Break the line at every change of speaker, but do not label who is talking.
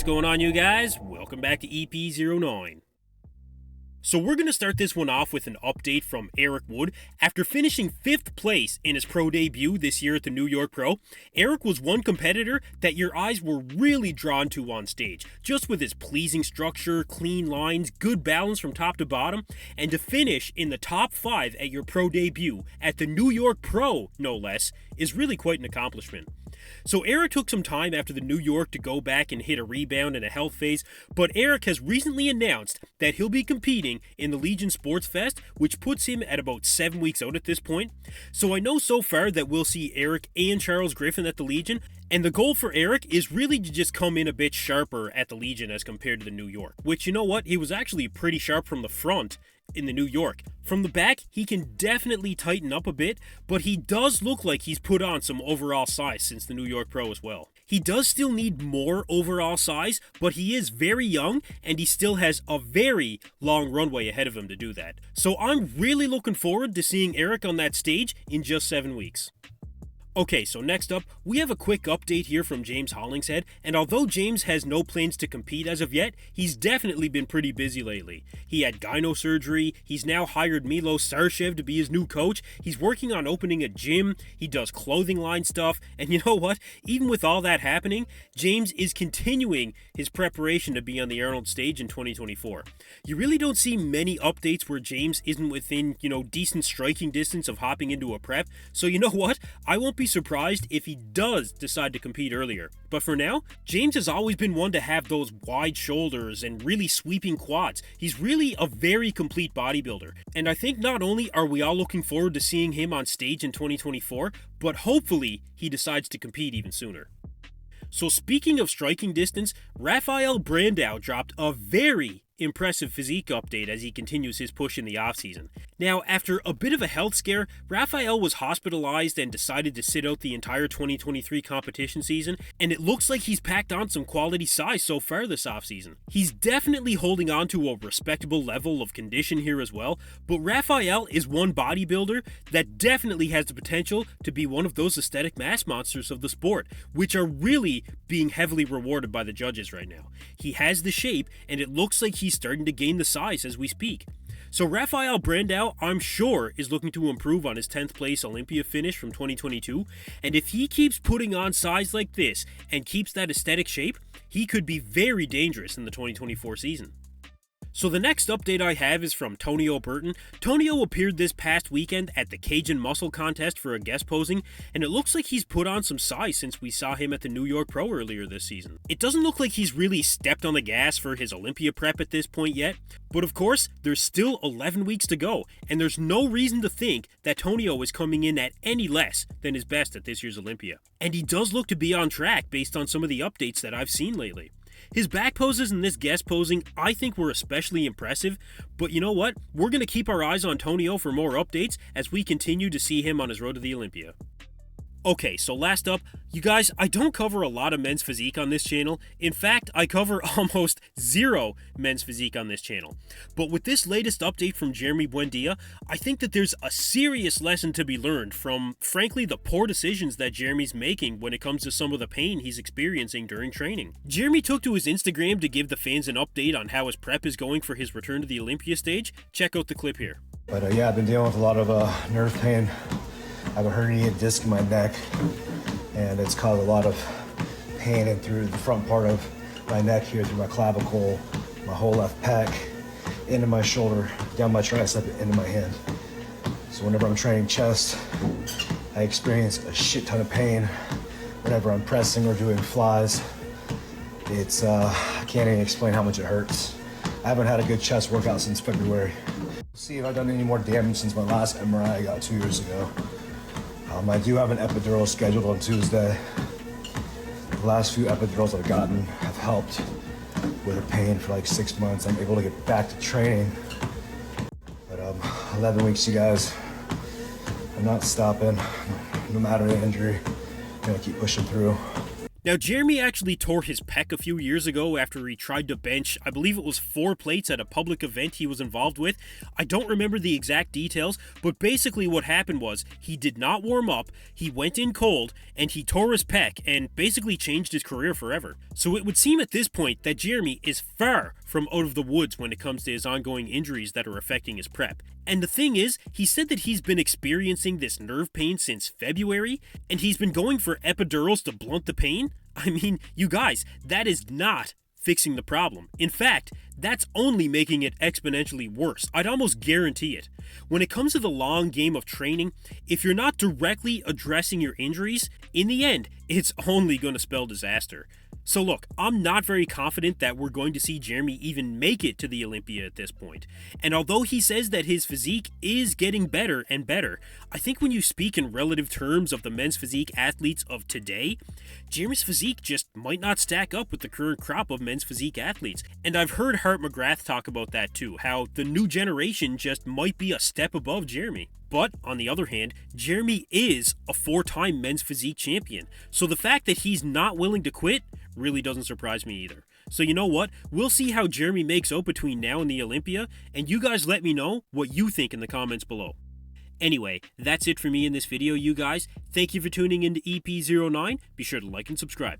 going on, you guys? Welcome back to EP09. So we're going to start this one off with an update from Eric Wood. After finishing 5th place in his pro debut this year at the New York Pro, Eric was one competitor that your eyes were really drawn to on stage, just with his pleasing structure, clean lines, good balance from top to bottom, and to finish in the top 5 at your pro debut at the New York Pro, no less, is really quite an accomplishment. So Eric took some time after the New York to go back and hit a rebound and a health phase, but Eric has recently announced that he'll be competing in the Legion Sports Fest, which puts him at about 7 weeks out at this point. So I know so far that we'll see Eric and Charles Griffin at the Legion, and the goal for Eric is really to just come in a bit sharper at the Legion as compared to the New York, which, you know what, he was actually pretty sharp from the front in the New York. From the back, he can definitely tighten up a bit, but he does look like he's put on some overall size since the New York Pro as well. He does still need more overall size, but he is very young, and he still has a very long runway ahead of him to do that. So I'm really looking forward to seeing Eric on that stage in just 7 weeks. Okay, so next up, we have a quick update here from James Hollingshead, and although James has no plans to compete as of yet, he's definitely been pretty busy lately. He had gyno surgery, he's now hired Milo Sarshev to be his new coach, he's working on opening a gym, he does clothing line stuff, and you know what? Even with all that happening, James is continuing his preparation to be on the Arnold stage in 2024. You really don't see many updates where James isn't within, decent striking distance of hopping into a prep, so you know what? I won't be surprised if he does decide to compete earlier. But for now, James has always been one to have those wide shoulders and really sweeping quads. He's really a very complete bodybuilder. And I think not only are we all looking forward to seeing him on stage in 2024, but hopefully he decides to compete even sooner. So speaking of striking distance, Rafael Brandao dropped a very impressive physique update as he continues his push in the offseason. Now, after a bit of a health scare, Rafael was hospitalized and decided to sit out the entire 2023 competition season, and it looks like he's packed on some quality size so far this offseason. He's definitely holding on to a respectable level of condition here as well, but Rafael is one bodybuilder that definitely has the potential to be one of those aesthetic mass monsters of the sport, which are really being heavily rewarded by the judges right now. He has the shape, and it looks like he's starting to gain the size as we speak. So Rafael Brandao, I'm sure, is looking to improve on his 10th place Olympia finish from 2022, and if he keeps putting on size like this and keeps that aesthetic shape, he could be very dangerous in the 2024 season. So the next update I have is from Tonio Burton. Tonio appeared this past weekend at the Cajun Muscle contest for a guest posing, and it looks like he's put on some size since we saw him at the New York Pro earlier this season. It doesn't look like he's really stepped on the gas for his Olympia prep at this point yet, but of course, there's still 11 weeks to go, and there's no reason to think that Tonio is coming in at any less than his best at this year's Olympia. And he does look to be on track based on some of the updates that I've seen lately. His back poses in this guest posing I think were especially impressive, but you know what? We're going to keep our eyes on Tonio for more updates as we continue to see him on his road to the Olympia. Okay, so last up, you guys, I don't cover a lot of men's physique on this channel. In fact, I cover almost zero men's physique on this channel. But with this latest update from Jeremy Buendia, I think that there's a serious lesson to be learned from, frankly, the poor decisions that Jeremy's making when it comes to some of the pain he's experiencing during training. Jeremy took to his Instagram to give the fans an update on how his prep is going for his return to the Olympia stage. Check out the clip here.
But yeah, I've been dealing with a lot of nerve pain. I have a herniated disc in my neck, and it's caused a lot of pain in through the front part of my neck here, through my clavicle, my whole left pec, into my shoulder, down my tricep, into my hand. So whenever I'm training chest, I experience a shit ton of pain. Whenever I'm pressing or doing flies, it's I can't even explain how much it hurts. I haven't had a good chest workout since February. See if I've done any more damage since my last MRI I got 2 years ago. I do have an epidural scheduled on Tuesday. The last few epidurals I've gotten have helped with the pain for like 6 months. I'm able to get back to training. But 11 weeks, you guys. I'm not stopping, no matter the injury. I'm gonna keep pushing through.
Now, Jeremy actually tore his pec a few years ago after he tried to bench, I believe it was 4 plates at a public event he was involved with. I don't remember the exact details, but basically what happened was he did not warm up, he went in cold, and he tore his pec and basically changed his career forever. So it would seem at this point that Jeremy is far from out of the woods when it comes to his ongoing injuries that are affecting his prep. And the thing is, he said that he's been experiencing this nerve pain since February, and he's been going for epidurals to blunt the pain. I mean, you guys, that is not fixing the problem. In fact, that's only making it exponentially worse. I'd almost guarantee it. When it comes to the long game of training, if you're not directly addressing your injuries, in the end, it's only going to spell disaster. So look, I'm not very confident that we're going to see Jeremy even make it to the Olympia at this point. And although he says that his physique is getting better and better, I think when you speak in relative terms of the men's physique athletes of today, Jeremy's physique just might not stack up with the current crop of men's physique athletes. And I've heard Hart McGrath talk about that too, how the new generation just might be a step above Jeremy. But, on the other hand, Jeremy is a 4-time men's physique champion, so the fact that he's not willing to quit really doesn't surprise me either. So you know what? We'll see how Jeremy makes out between now and the Olympia, and you guys let me know what you think in the comments below. Anyway, that's it for me in this video, you guys. Thank you for tuning into EP09. Be sure to like and subscribe.